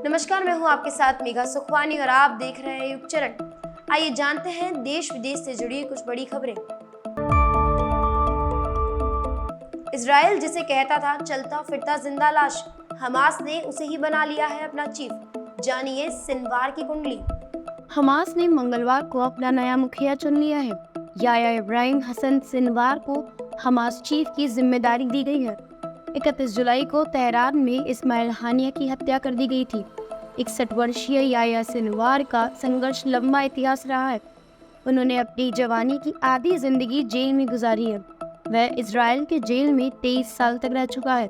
नमस्कार, मैं हूं आपके साथ मेघा सुखवानी और आप देख रहे हैं युग चरण। आइए जानते हैं देश विदेश से जुड़ी कुछ बड़ी खबरें। इजराइल जिसे कहता था चलता फिरता जिंदा लाश, हमास ने उसे ही बना लिया है अपना चीफ। जानिए सिनवार की कुंडली। हमास ने मंगलवार को अपना नया मुखिया चुन लिया है। याह्या इब्राहिम हसन सिनवार को हमास चीफ की जिम्मेदारी दी गई है। 31 जुलाई को तेहरान में इस्माइल हानिया की हत्या कर दी गई थी। 61 वर्षीय याह्या सिनवार का संघर्ष लंबा इतिहास रहा है। उन्होंने अपनी जवानी की आधी जिंदगी जेल में गुजारी है। वह इजराइल के जेल में 23 साल तक रह चुका है।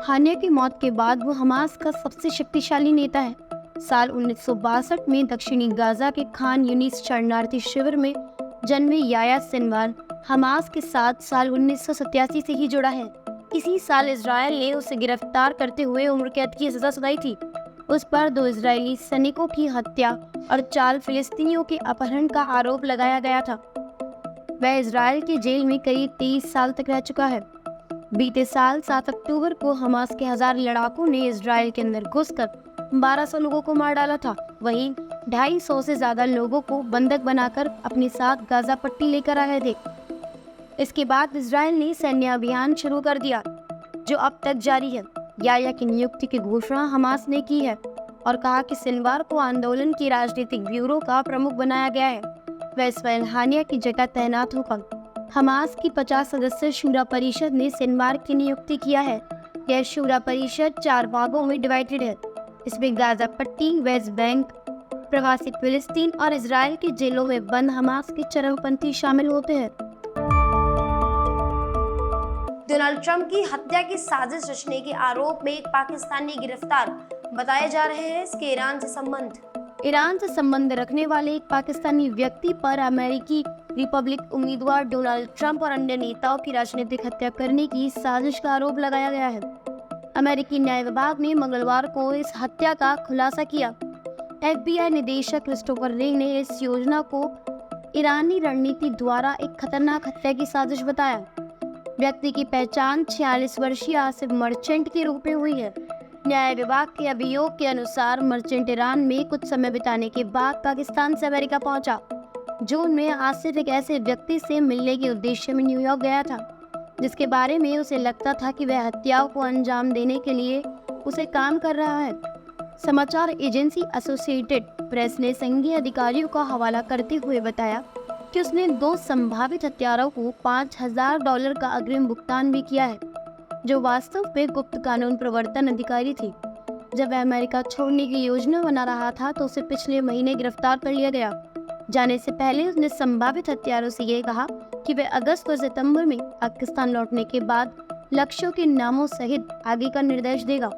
हानिया की मौत के बाद वो हमास का सबसे शक्तिशाली नेता है। साल 1962 में दक्षिणी गाजा के खान यूनिस शरणार्थी शिविर में जन्मे याह्या सिनवार हमास के साथ साल 1987 से ही जुड़ा है। इसी साल इजराइल ने उसे गिरफ्तार करते हुए उम्र कैद की सजा सुनाई थी। उस पर 2 इजरायली सैनिकों की हत्या और 4 फिलिस्तीनियों के अपहरण का आरोप लगाया गया था। वह इजराइल के जेल में करीब 23 साल तक रह चुका है। बीते साल 7 अक्टूबर को हमास के 1000 लड़ाकों ने इजराइल के अंदर घुसकर 1200 लोगों को मार डाला था। वहीं 250 से ज्यादा लोगों को बंधक बनाकर अपने साथ गाजा पट्टी लेकर आ रहे थे। इसके बाद इजराइल ने सैन्य अभियान शुरू कर दिया, जो अब तक जारी है। याह्या की नियुक्ति की घोषणा हमास ने की है और कहा कि सिनवार को आंदोलन की राजनीतिक ब्यूरो का प्रमुख बनाया गया है। वह इस्माइल हानिया की जगह तैनात होगा। हमास की 50 सदस्य शूरा परिषद ने सिनवार की नियुक्ति किया है। यह शूरा परिषद 4 भागों में डिवाइडेड है। इसमें गाजा पट्टी, वेस्ट बैंक, प्रवासी फिलिस्तीन और इजराइल के जेलों में बंद हमास के चरमपंथी शामिल होते हैं। डोनाल्ड ट्रंप की हत्या की साजिश रचने के आरोप में एक पाकिस्तानी गिरफ्तार बताए जा रहे हैं। इसके ईरान से संबंध रखने वाले एक पाकिस्तानी व्यक्ति पर अमेरिकी रिपब्लिक उम्मीदवार डोनाल्ड ट्रंप और अन्य नेताओं की राजनीतिक हत्या करने की साजिश का आरोप लगाया गया है। अमेरिकी न्याय विभाग ने मंगलवार को इस हत्या का खुलासा किया। FBI निदेशक क्रिस्टोफर रे ने इस योजना को ईरानी रणनीति द्वारा एक खतरनाक हत्या की साजिश बताया। व्यक्ति की पहचान 46 वर्षीय आसिफ मर्चेंट के रूप में हुई है। न्याय विभाग के अभियोग के अनुसार मर्चेंट ईरान में कुछ समय बिताने के बाद पाकिस्तान से अमेरिका पहुंचा। जून में आसिफ एक ऐसे व्यक्ति से मिलने के उद्देश्य में न्यूयॉर्क गया था, जिसके बारे में उसे लगता था कि वह हत्याओं को अंजाम देने के लिए उसे काम कर रहा है। समाचार एजेंसी एसोसिएटेड प्रेस ने संघीय अधिकारियों का हवाला करते हुए बताया कि उसने 2 संभावित हत्यारों को $5000 का अग्रिम भुगतान भी किया है, जो वास्तव में गुप्त कानून प्रवर्तन अधिकारी थी। जब वह अमेरिका छोड़ने की योजना बना रहा था तो उसे पिछले महीने गिरफ्तार कर लिया गया। जाने से पहले उसने संभावित हत्यारों से यह कहा कि वह अगस्त और सितंबर में पाकिस्तान लौटने के बाद लक्ष्यों के नामों सहित आगे का निर्देश देगा।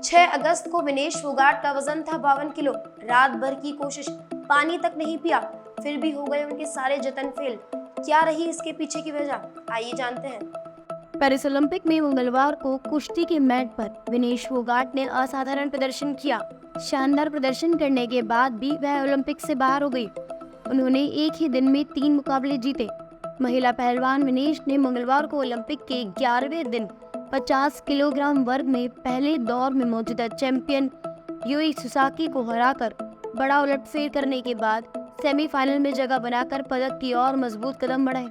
6 अगस्त को विनेश फोगाट का वजन था 52 किलो। रात भर की कोशिश, पानी तक नहीं पिया, फिर भी हो गए उनके सारे जतन फेल। क्या रही इसके पीछे की वजह, आइए जानते हैं। पेरिस ओलंपिक में मंगलवार को कुश्ती के मैट पर विनेश फोगाट ने असाधारण प्रदर्शन किया। शानदार प्रदर्शन करने के बाद भी वह ओलंपिक से बाहर हो गई। उन्होंने एक ही दिन में 3 मुकाबले जीते। महिला पहलवान विनेश ने मंगलवार को ओलंपिक के 11वें दिन 50 किलोग्राम वर्ग में पहले दौर में मौजूदा चैंपियन यूई सुसाकी को हराकर बड़ा उलटफेर करने के बाद सेमीफाइनल में जगह बनाकर पदक की ओर मजबूत कदम बढ़ाए।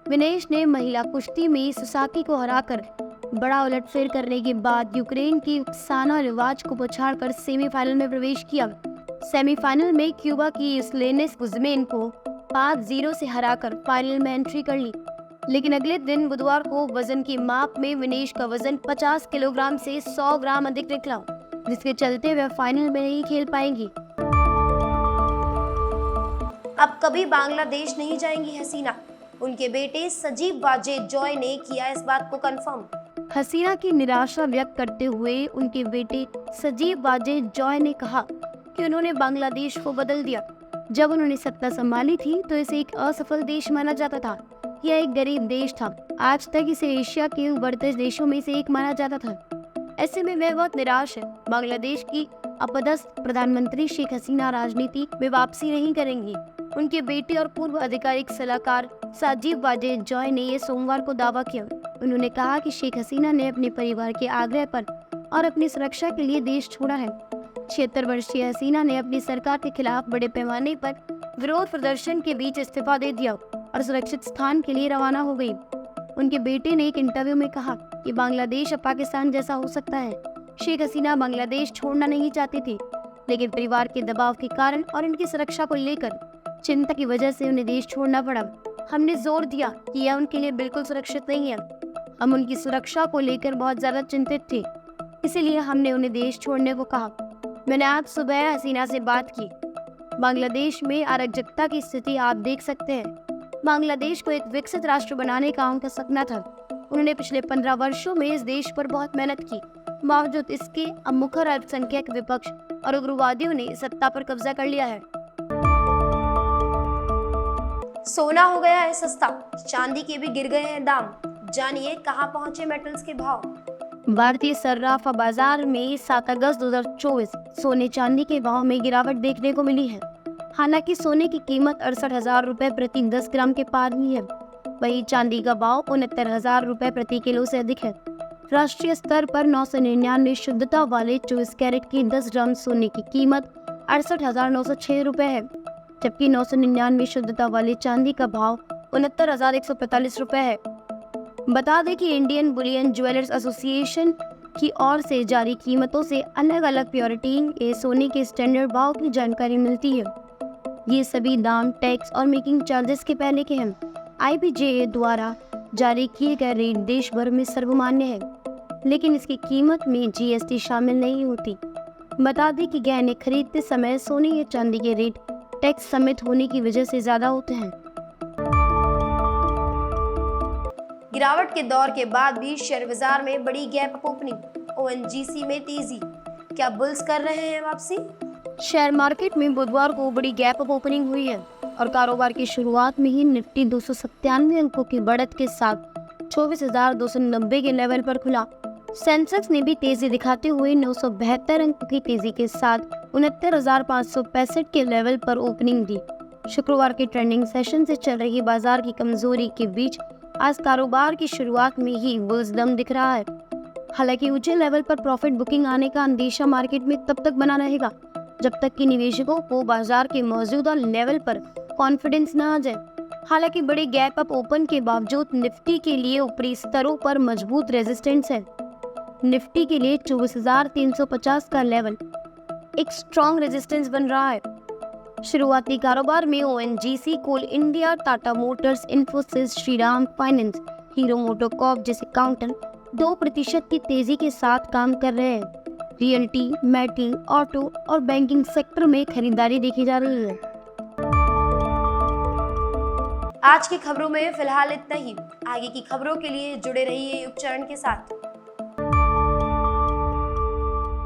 विनेश ने महिला कुश्ती में सुसाकी को हराकर बड़ा उलटफेर करने के बाद यूक्रेन की ओक्साना रिवाज को पछाड़कर सेमीफाइनल में प्रवेश किया। सेमीफाइनल में क्यूबा की स्लेनेस गुज़मैन को 5-0 से हराकर फाइनल में एंट्री कर ली। लेकिन अगले दिन बुधवार को वजन की माप में विनेश का वजन 50 किलोग्राम से 100 ग्राम अधिक निकला, जिसके चलते वह फाइनल में नहीं खेल पाएंगी। अब कभी बांग्लादेश नहीं जाएंगी हसीना, उनके बेटे सजीब वाजेद जॉय ने किया इस बात को कंफर्म। हसीना की निराशा व्यक्त करते हुए उनके बेटे सजीब वाजेद जॉय ने कहा कि उन्होंने बांग्लादेश को बदल दिया। जब उन्होंने सत्ता संभाली थी तो इसे एक असफल देश माना जाता था। यह एक गरीब देश था। आज तक इसे एशिया के उभरते देशों में से एक माना जाता था। ऐसे में वह बहुत निराश है। बांग्लादेश की अपदस्थ प्रधानमंत्री शेख हसीना राजनीति में वापसी नहीं करेंगी। उनके बेटे और पूर्व आधिकारिक सलाहकार सजीब वाजेद जॉय ने ये सोमवार को दावा किया। उन्होंने कहा कि शेख हसीना ने अपने परिवार के आग्रह पर और अपनी सुरक्षा के लिए देश छोड़ा है। 76 वर्षीय हसीना ने अपनी सरकार के खिलाफ बड़े पैमाने पर विरोध प्रदर्शन के बीच इस्तीफा दे दिया और सुरक्षित स्थान के लिए रवाना हो गई। उनके बेटे ने एक इंटरव्यू में कहा कि बांग्लादेश अब पाकिस्तान जैसा हो सकता है। शेख हसीना बांग्लादेश छोड़ना नहीं चाहती थी, लेकिन परिवार के दबाव के कारण और इनकी सुरक्षा को लेकर चिंता की वजह से उन्हें देश छोड़ना पड़ा। हमने जोर दिया कि यह उनके लिए बिल्कुल सुरक्षित नहीं है। हम उनकी सुरक्षा को लेकर बहुत ज्यादा चिंतित थे, इसीलिए हमने उन्हें देश छोड़ने को कहा। मैंने आज सुबह हसीना से बात की। बांग्लादेश में अराजकता की स्थिति आप देख सकते हैं। बांग्लादेश को एक विकसित राष्ट्र बनाने का उनका सपना था। उन्होंने पिछले 15 वर्षों में इस देश पर बहुत मेहनत की। बावजूद इसके अब मुखर अल्पसंख्यक विपक्ष और उग्रवादियों ने सत्ता पर कब्जा कर लिया है। सोना हो गया है सस्ता, चांदी के भी गिर गए हैं दाम। जानिए कहां पहुंचे मेटल्स के भाव। भारतीय सर्राफा बाजार में 7 अगस्त 2024 सोने चांदी के भाव में गिरावट देखने को मिली है। हालांकि सोने की कीमत 68,000 रुपए प्रति 10 ग्राम के पार हुई है, वहीं चांदी का भाव 69,000 रुपए प्रति किलो से अधिक है। राष्ट्रीय स्तर पर 999 शुद्धता वाले 24 कैरेट की 10 ग्राम सोने की कीमत 68,906 रुपए है, जबकि 999 शुद्धता वाले चांदी का भाव 69,145 रुपए है। बता दें कि इंडियन बुलियन ज्वेलर्स एसोसिएशन की ओर से जारी कीमतों से अलग अलग प्योरिटी के सोने के स्टैंडर्ड भाव की जानकारी मिलती है। ये सभी दाम टैक्स और मेकिंग चार्जेस के पहले के हैं। IBJA द्वारा जारी किए गए रेट देश भर में सर्वमान्य है, लेकिन इसकी कीमत में GST शामिल नहीं होती। बता दें कि गहने खरीदते समय सोने या चांदी के रेट टैक्स समेत होने की वजह से ज्यादा होते हैं। गिरावट के दौर के बाद भी शेयर बाजार में बड़ी गैप ओपनिंग। ONGC में तेजी, क्या बुल्स कर रहे हैं वापसी। शेयर मार्केट में बुधवार को बड़ी गैप अप ओपनिंग हुई है और कारोबार की शुरुआत में ही निफ्टी 297 अंकों की बढ़त के साथ 24,290 के लेवल पर खुला। सेंसेक्स ने भी तेजी दिखाते हुए 972 अंक की तेजी के साथ 69,565 के लेवल पर ओपनिंग दी। शुक्रवार के ट्रेंडिंग सेशन से चल रही बाजार की कमजोरी के बीच आज कारोबार की शुरुआत में ही बुल्स दम दिख रहा है। हालांकि ऊंचे लेवल पर प्रॉफिट बुकिंग आने का अंदेशा मार्केट में तब तक बना रहेगा जब तक कि निवेशकों को बाजार के मौजूदा लेवल पर कॉन्फिडेंस न आ जाए। हालांकि बड़े गैप अप ओपन के बावजूद निफ्टी के लिए ऊपरी स्तरों पर मजबूत रेजिस्टेंस है। निफ्टी के लिए 24,350 का लेवल एक स्ट्रॉन्ग रेजिस्टेंस बन रहा है। शुरुआती कारोबार में ONGC, Coal India, Tata Motors, Infosys, Shriram Finance, Hero MotoCorp जैसे काउंटर 2% की तेजी के साथ काम कर रहे हैं। रियल्टी, मेटल, ऑटो और बैंकिंग सेक्टर में खरीदारी देखी जा रही है। आज की खबरों में फिलहाल इतना ही। आगे की खबरों के लिए जुड़े रहिए युग चरण के साथ।